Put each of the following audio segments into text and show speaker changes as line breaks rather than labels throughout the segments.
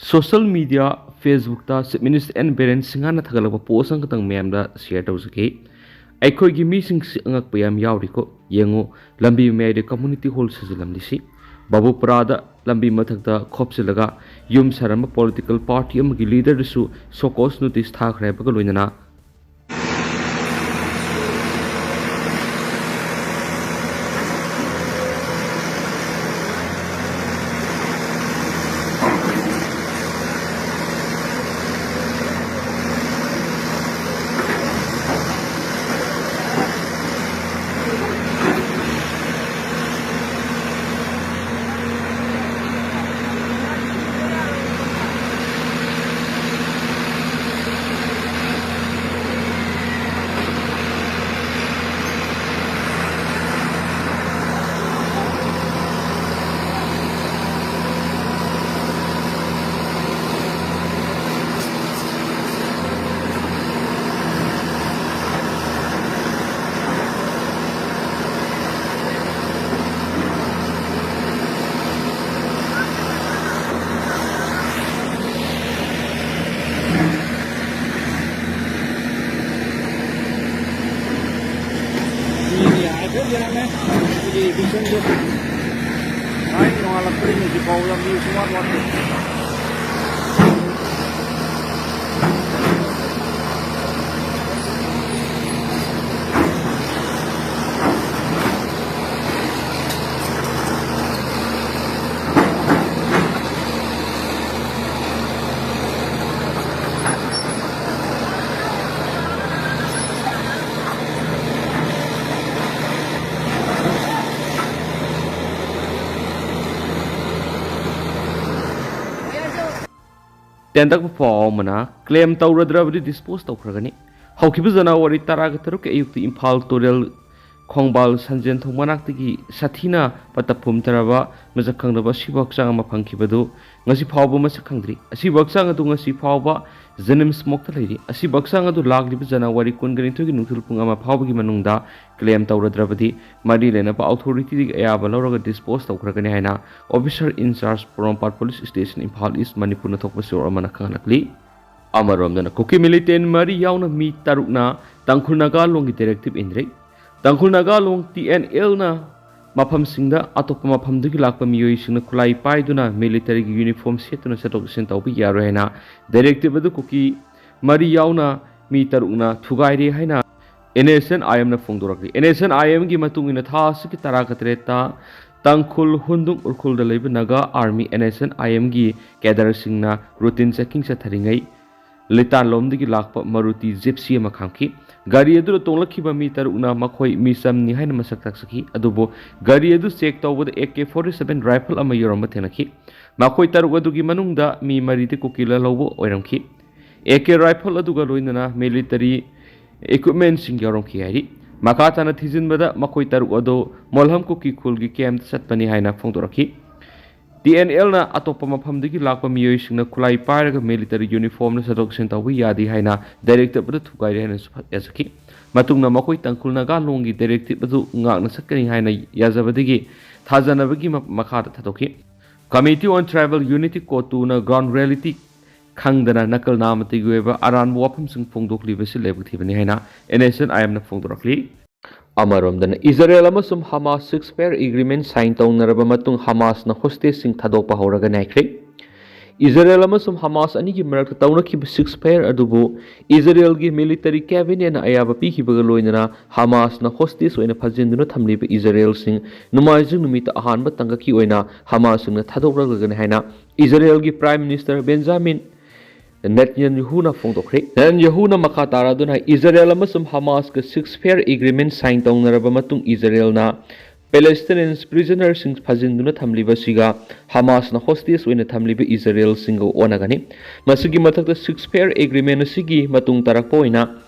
Social media Facebook ta Minister and Biren singana thagalaba post ang katang mem da share tawsaki Eikhoi gi meesingse angnakpa yaoriko yengo lambi me de community hall sijilam disi babu prada lambi mathakta khopsilaga yum sarama political party amgi leader su sokos notice thakre baga loinana Tendak perform mana claim tawradravadi dispose tawkragani hawkibu janawari taraga taruk ayukti imphal torel khongbal sanjen thongmanaktigi sathina patta pumtharaba majakhangdaba sibakchang ama phangkhibadu ngasi phawba masakhangdri asi bakchang adu ngasi phawba janim smoke thairi asi bakchang adu laglibu janawari kunganithogi nungthul pung ama phawbagi manungda claim tawradravadi mari lena pa authority dig ayaba lawraga dispose tawkragani haina officer in charge Porompat police station imphal east manipur na thokpa sor amana khanakli amarom dana koki militant mari yauna mi tarukna tangkhulnaga longi directive indre tangkhulnaga long TNL na mafam singda atopa mafam dugi lakpa miyoi singna khulai paiduna military gi uniform setuna setok sen tawbi yaro haina directive adu koki mari yauna mi tarukna thugaire haina NSN IM na phongdorakli NSN IM gi matung ina tha siki tarakatreta tangkhul hundung urkhul da leiba naga army NSN IM gi cadre singna routine checking sa tharingai litan lomdigi lakpa maruti gypsy ama khangki gari adu tonglakhiba mi taruna makhoi misam ni haina masak taksaki adubo gari adu check tawbada AK47 rifle ama yoroma thenaki makhoi taru adu gi manungda mi mariti kokila lobo oiramki AK rifle aduga loinana military equipment sing yoromki hari makatana thijinbada makhoi taru adu molham koki khulgi camp satpani haina phongdoraki TNL na atopa mafamdagi lakpa miyoi singna khulai pairaga military uniform na sadok sen tawbi yadi haina directive adu thugai haina yazaki matungna makhoi tangkhulnaga longi directive adu ngakna sakani haina yazabadigi thajanabagi makhada thatoki committee on tribal unity kotu na ground reality khangdana nakal namati goeba aran wafam sing phongdokli basi lebthibani haina NSN IM na phongdorakli amarom Israel amasum Hamas 6-pair agreement sign tawnaraba matung Hamas na hostage sing thadokpa horaga naikre Israel amasum Hamas ani gi marakta tawnakhiba 6-pair adubu Israel gi military cabinet na ayaba pikhibaga loinana Hamas na hostage oina phajinduna thamliba Israel sing numaijing numita ahanba tangaki oina Hamas na thadokraga haina Israel gi prime minister Benjamin Netanyahu na phongdokre Netanyahu na makatara duna Israel amasum Hamas ka 6-pair agreement sign tawnaraba matung Israel na Palestinian prisoners sing phajinduna thamliba siga Hamas na hostage oina thamliba Israel singo onagani masigi mathakta 6-pair agreement sigi matung tarakpa oina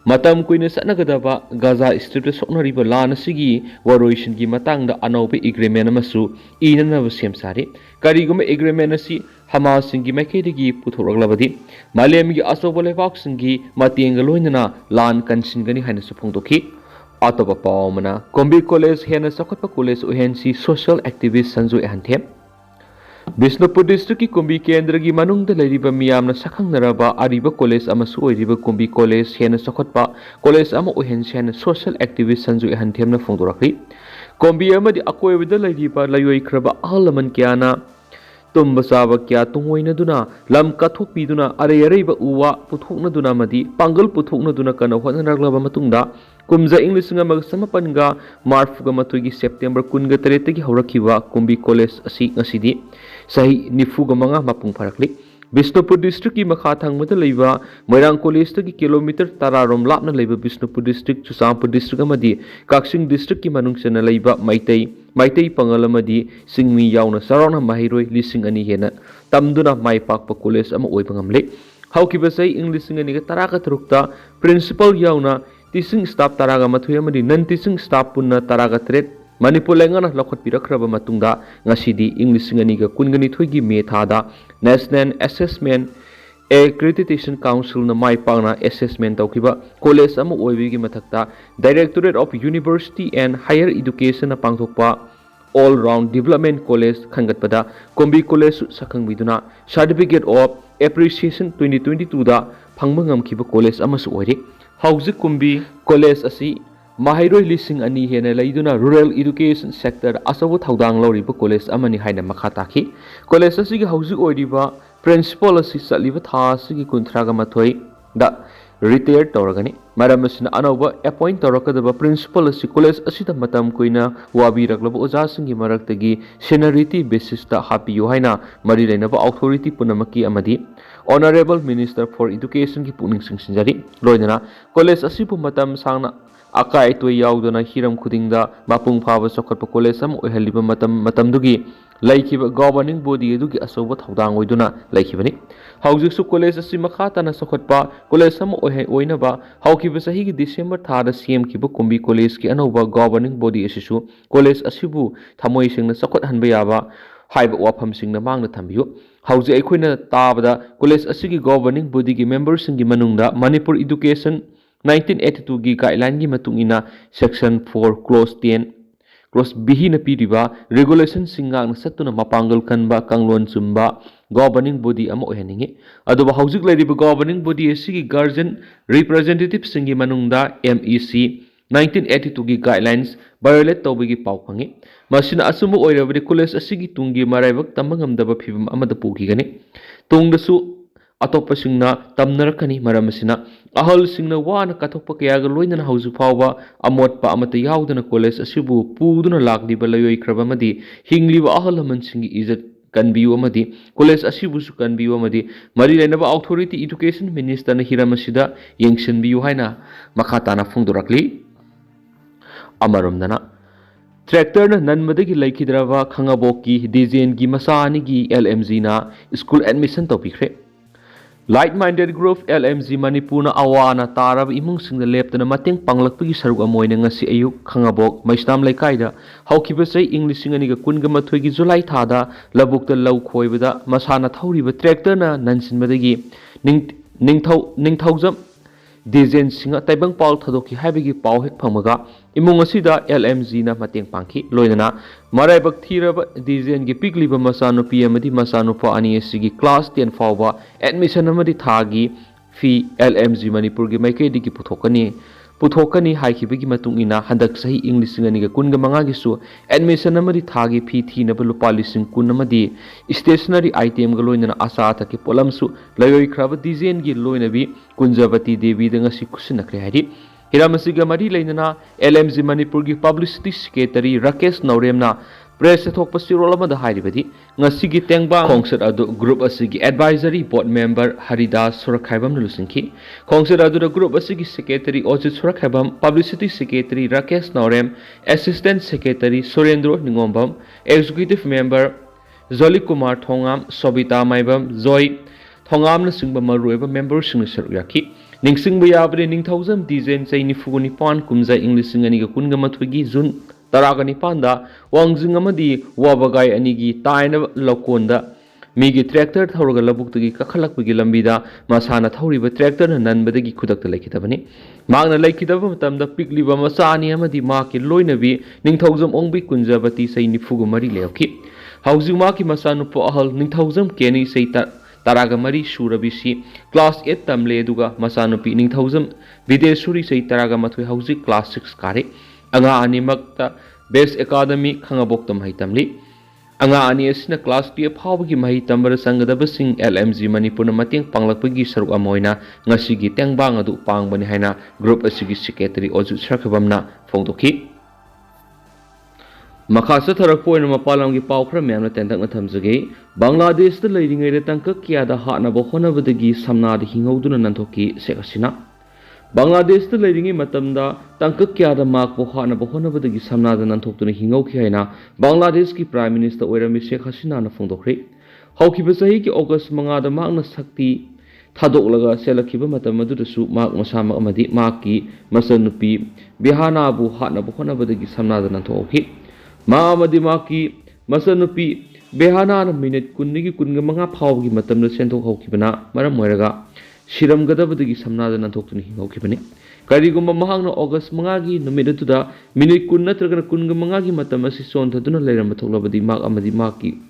matam kuina sanagadaba Gaza Strip soknariba lan sigi waroishin gi matangda anauba agreement amasu inanaba semsari kariguma agreement asi Hamas singi maikhaidagi puthoraglabadi malemgi asoba lebak singi matenga loinana lan kansingani haina suphongdoki atoba pawmana Kombi College hena sakotpa college ohensi social activist sanju ehanthe Bishnupur District ki Kumbi Kendra gi manungda leiriba miyamna sakhangnaraba ariba college amasu oiriba Kumbi College hena sakhotpa college ama ohen hena social activist Sanju Ehanthemna phongdorakri Kumbi amadi akoibada leiriba layoi khraba ahalaman kyana tumba saba kya tungoina duna lam kathokpi duna areiba uwa puthokna duna madi pangal puthokna duna kana hotnaraglaba matungda kumza English nga magsamapanga Marfuga matugi September kunga taretagi haurakhiba Kumbi College asi ngasidi sahi nifuga manga mapung pharakli Bishnupur District ki makha thangmada leiba Moirang College tagi kilometer tararom lapna leiba Bishnupur District Chusampur District amadi Kaksing District ki manungsena leiba Maitai pangal amadi Singmi yauna sarona mahiroi lising ani hena tamduna mai pakpa college ama oiba ngamle haukiba sai English ngani ga taraka trukta principal yauna teaching staff taraga mathui amadi non teaching staff punna taraga tret Manipur lengana lakhot pirakraba matungda ngasidi English ngani ga kungani thoigi me thada National Assessment Accreditation Council na mai pangna assessment tawkiba college ama oibigi mathakta Directorate of University and Higher Education na pangthokpa All Round Development College khangatpada Kumbi College sakhangbiduna Certificate of Appreciation 2022 da phangba ngamkhiba college amasu oiri hauzik Kumbi College asi Mahairoi lising ani hena leiduna rural education sector asabu thaudang loriba college amani haina makha takhi college asigi hauzik oiriba principal asi saliba tha asigi kunthraga mathoi da retire tawragani maram asina anova appoint tawrakadaba principal asi college asida matam koina wabi raglaba oja singi maraktagi seniority basis ta hapiyo haina mari leinaba authority punamaki amadi honorable minister for education ki puning singsinjari loidana college asibu matam sangna akai toy yaudana hiram khudingda mapung phaba sokhatpa college am oihaliba matamdugi laikhiba governing body edugi asoba thaudang oiduna laikhibani haujuk su college asi makha tana sokhatpa college am oinaba haukiba sahi gi December thada CM kiba Kumbi College ki anova governing body asisu college asibu thamoi singna sokhat hanba yaba haiba wafam singna mangna thambiyu hauji aikhoina tabada college asigi governing body gi members singi manungda Manipur Education 1982 gi guideline gi matungina section 4 clause 10 clause B na piriba regulation singa na satuna mapangal kanba kanglon chumba governing body ama oheningi aduba haujik leriba governing body asigi guardian representative singi manungda MEC 1982 gi guidelines violate tawbigi pau phangi masina asumu oirabri college asigi tungi maraibak tamangamdaba phibam amada pukigani tungdasu atopasingna tamnarakani maramasina ahal singna wana katokpa kayaga loinana hauju phawba amotpa amata yaudana college asibu puduna lakdiba layoi kraba madi hingliba ahal laman singi izat kanbiyu amadi college asibu su kanbiyu amadi mari lenaba authority education minister na hiramasida yengsinbiyu haina makhatana phungdurakli amaromdana tractor na nanmadagi laikhidraba khangaboki dijen gi masani gi LMG na school admission topikre Like-minded group LMG Manipur na awana tarab imung singna leptana mateng panglakpagi sarug amoyna ngasi ayuk khangabok maistam laikhaida haukiba sai English singaniga kunga mathoi gi July thada labukta law khoibada masana thawriba tractor na nansinbadagi ningthaujam dijen singa taibang paul thadoki haibagi paw hek phamaga imung asida LMG na mateng pangki loinana maraibak thiraba dijen gi pikliba masano PMD masano pa ani asigi class 10 fawba admission amadi thagi fi LMG Manipur gi maikai digi puthokani haikibigi matungina handak sahi English ngani ga kunga manga gi su admission amadi thagi fi thina lupa lising kun amadi stationery item ga loinana asa thaki polamsu layoi khraba dijen gi loinabi kunjavati devi da ngasi kusinakre hari hiramasiga mari leinana LMG Manipur gi publicity secretary Rakesh Nauremna press thokpa sirol amada hairibadi ngasigi tengba khongset adu group asigi advisory board member Haridas Surakhaibam lusinki khongset adu group asigi secretary Ojit Surakhaibam publicity secretary Rakesh Naurem assistant secretary Surendra Ningombam executive member Zoli Kumar Thongam Sobita Maibam Joy Thongam na singba marueba member sing seruyaki ningsingba yabri ningthaujam dijen chai nifuguni pan kumja English ngani ga kunga mathugi June taragani panda wangjing amadi wabagai anigi taina lokonda migi tractor thawraga labuktagi kakhalakpagi lambida masana thawriba tractor na nanbadagi khudakta laikhitabani magna laikhidaba matamda pikliba masani amadi maki loinabi ningthaujam ongbi kunjabati sai nifugu mari lewki Housing Maki Masanu Pohal, Ninthosam Kenny say Taragamari Surabisi, Class 8 Tamle Duga, Masanupi, Ninthosam, Videsuri say Taragamatu Housing Class 6 Kari, Anga Animakta, Best Academy, Kangaboktam Haitamli. Anga ani asina class 2 phawgi mahi tambara sangadaba sing LMG Manipur na mating panglakpagi saruk amoina ngasigi tengbang adu pangbani haina group asigi secretary oju sarkhabamna phongdoki Makasa tharak poina mapalamgi paw khra myamna tendakna thamjage Bangladesh da leiringai re tangka kya da ha na bo honabadagi samna da hingauduna nanthoki sekasina Bangladesh da leiringai matamda tangka kya da mak bo ha na bo honabadagi samna da nanthokuna hingauki haina Bangladesh ki Prime Minister oirami Sheikh Hasina na phongdokre haukiba sahi ki August 5 da makna sakti thadok selakhiba matam adudasu mak masama amadi maki masanupi bihana bu ha na bo honabadagi samna da nanthoki ma amadi maki masanupi behana na minute kunnigi kunga manga phawgi matamda senthok haukibana maram moiraga Shiram Gadabadi Samna and Tokun Hokibani. Kariguma Mahang August Mangagi, no Midatuda, Minikun Natraga Kunga Mangagi Matamasi son Taduna Lera Matolabadi Mak Amadi Maki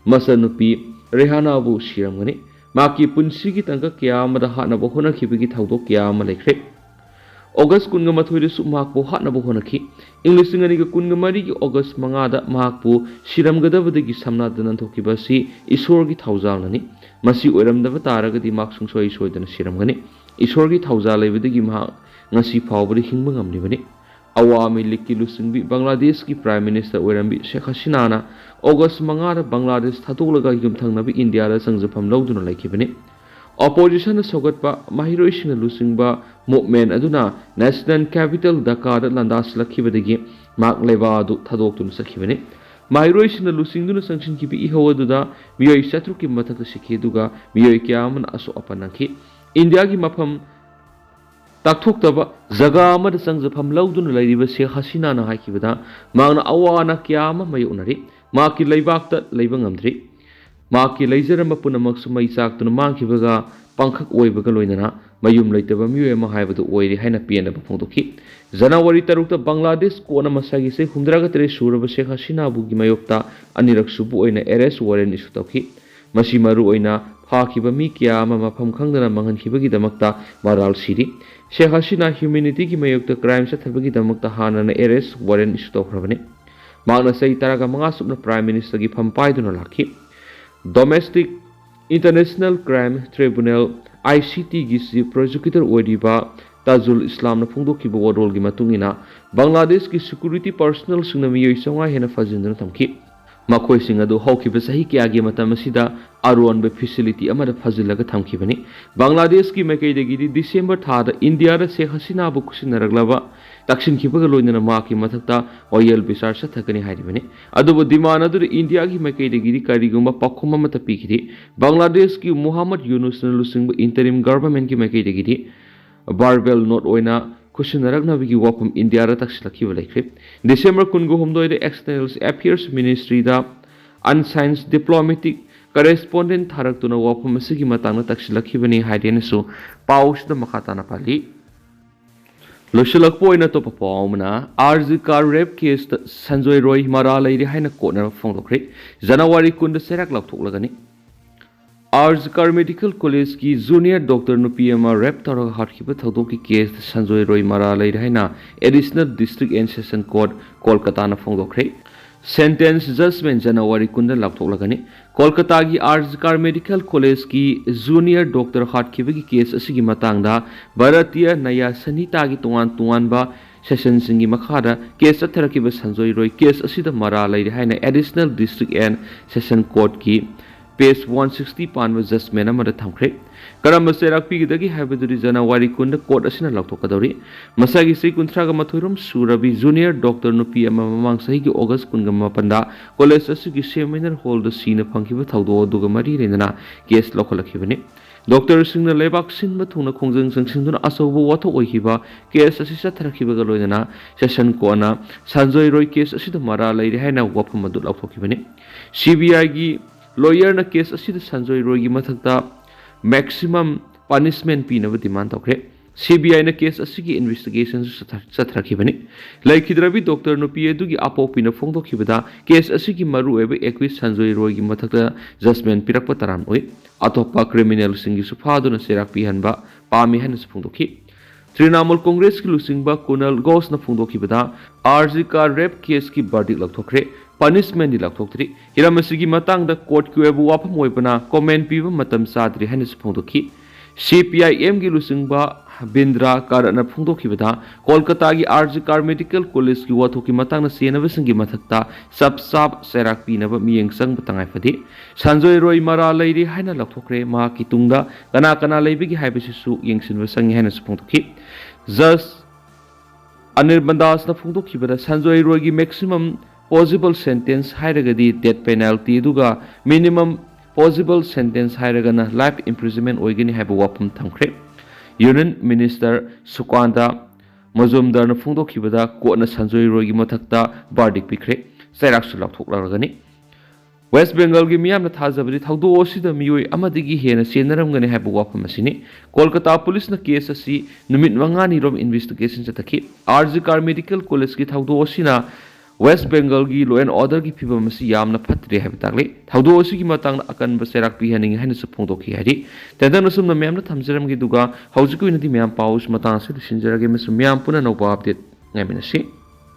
Masanupi, Rehana Abu Shiramani, Maki Punsigi Tanka Kiama the Hatna Bohona Kibiki Taudo Kiama Lake. August Kunga Maturi Sumakbo Hatna Bohonaki, English Singaniga Kunga Marigi August Mangada Makpu, Shiram Gadabadi Samna and Tokibasi, Isorgi Tauzalani. Masi oiram da taraga di mak sung soi soi dana siram gani isorgi thauza leibadagi ma ngasi phawbari hingba ngamni bani awami likki lusingbi Bangladesh ki Prime Minister oirambi Sheikh Hasina na August 5 da Bangladesh thadolaga yumthangnabi India da sangjafam lawduna laikibani opposition sogatpa mahiroisina lusingba movement aduna National Capital Dhaka da landas lakhibadagi mak leba adu thadoktum sakhibani Mahiroisina lusingduna sanction kibi ihawaduda miyoi satruki mathaka sikhiduga miyoi kyaman aso apanaki India gi mafam takthokdaba jaga amada sangjafam lawduna lairiba Sheikh Hasina na haikibada magna awana kyama mayunari maki leibakta leiba ngamdri maki leijarama punamaksu mai chaktuna mangkibaga pangkhak oibaga loinana mayum leitaba miyoi ma haibadu oiri haina pianaba phongdoki January 3 Bangladesh kona masagi se 103 suraba Sheikh Hasina bugi mayokta anirak subu oina arrest warrant issue tawki masi maru oina phakiba mi kya ama mafam khangdana manghankibagi damakta maral siri Sheikh Hasina humanity gi mayokta crime sathabagi damakta hanana arrest warrant issue tawkrabani magna sei taraga manga subna Prime Minister gi phampaiduna lakhi Domestic International Crime Tribunal ICT gi chief prosecutor oidiba Tajul Islam na phongdokiba warol gi matungina Bangladesh ki security personnel singna miyoi songa hena fajinduna thamki makhoi sing adu haukiba sahi kya gi matam asida aron be facility amada fajilaga thamkibani Bangladesh ki maikaidagi December thada India ra Sheikh Hasina bu kusinaraglaba takshin kibaga loinana maki mathakta oil bisar sathakani hairibani adubu dimana adu India ki maikaidagi karigumba pakhoma mata pikidi Bangladesh ki Muhammad Yunus na lusingba interim government ki maikaidagi Barbell not oina Kushinaragna Vigi Wapum India Taxlaki Lakip. December Kungo Homdo the External Affairs Ministry da Unscience Diplomatic Correspondent Taraktuna Wapum Sigi Matana Taxlakibani Haidenesu Paus the Makatana Pali. Lushilak Poina Topapomna, Arzika rape case Sanjoy Roy Marala Haina corner of Fondokri, January Kunda Seraklak Tolagani. Arzikar Medical College की junior doctor नु PMR rap तौर हाटकीब थौदो की case Sanjay Roy मारा लेरहाइना additional district and session court Kolkata ना फोंदोखरे sentence judgement जनवरी कुंद लापथोकलगनी कोलकाता की आर्जिकार medical college की junior doctor हाटकीब की केस असिगी मतांगदा भारतीय नया सनिता की तुआन session सिंगी मखादा case अथरकीब Sanjay Roy case असिदा मारा लेरहाइना additional district and session court की Page 160 पानव जजमेंट अमदा थमख्रे करम सेराक पिगदगी हाइबदुरी जनवरी कुंद कोर्ट असिना लौथोकदौरी मसागी से कुंथ्रागा मथुरम सुरबी जूनियर डॉक्टर नुपी अमा ममांग सही की अगस्त कुंग मपंदा कॉलेज असुगी सेमिनार हॉल द सीन फंखिब थौदो दुगा मरी रेना केस लौखलखिबनी डॉक्टर सिंह लेबाक सिन थुना खोंजंग संसिंदुना असौबो वाथो ओइखिबा केस असि सथरखिबगा लोइना सेशन कोना संजय रॉय केस असिदा मरा लैरि हाइना वफम मदु लौथोखिबनी सीबीआई की lawyer na case asida Sanjoy Roy gi mathakta maximum punishment pinaba demand tawkre CBI na case asigi investigation sathrakibani laikhidrabi doctor no PA dugi apopi na phongdokhibada case asigi maru ebe equis Sanjoy Roy gi mathakta judgment pirakpa taram oi atopa criminal singi sufadu na serak pihanba pami han phongdokhi Trinamool Congress ki lusingba Kunal Ghosh na phongdokhibada RG ka rape case ki verdict lakthokre punishment di lakthokri hiramasi gi matang da court ki ebu wapam oibana comment piba matam sadri han phongdokhi CPIM gi lusingba Bindra Karana Phungdokibada Kolkata gi RG Car Medical College ki wathoki matangna senabasing gi mathakta sab serak pinaba miyeng sang batangai fadi Sanjoy Roy mara leiri haina lakthokre ma ki tungda kana leibigi haibisi su yengsin basang haina phungdokhi just Anirbandas na phungdokibada Sanjoy Roy gi maximum possible sentence hairagadi death penalty duga minimum possible sentence hairagana life imprisonment oigani haiba wapum thamkre Union Minister Sukwanda Mazumdar na phungdokhibada Kotna Sanjoy Roy gi mathakta verdict pikre sairak su lakthoklagani West Bengal gi miyam na thajabadi thawdo osida miyoi amadigi hena senaramgani haiba wapam asini Kolkata police na case asi numit mangani rom investigation chatakhi RG Car Medical College gi thawdo osina West Bengal gi law and order gi phibam asi yamna phatre haiba takle thawdo osi gi matang akan ba serak pi haning haina su phongdokhi hari tendang sum na miyam na thamjaram gi duga haujiku inadi miyam paus matang se sinjarage mesum miyam puna no update ngai minasi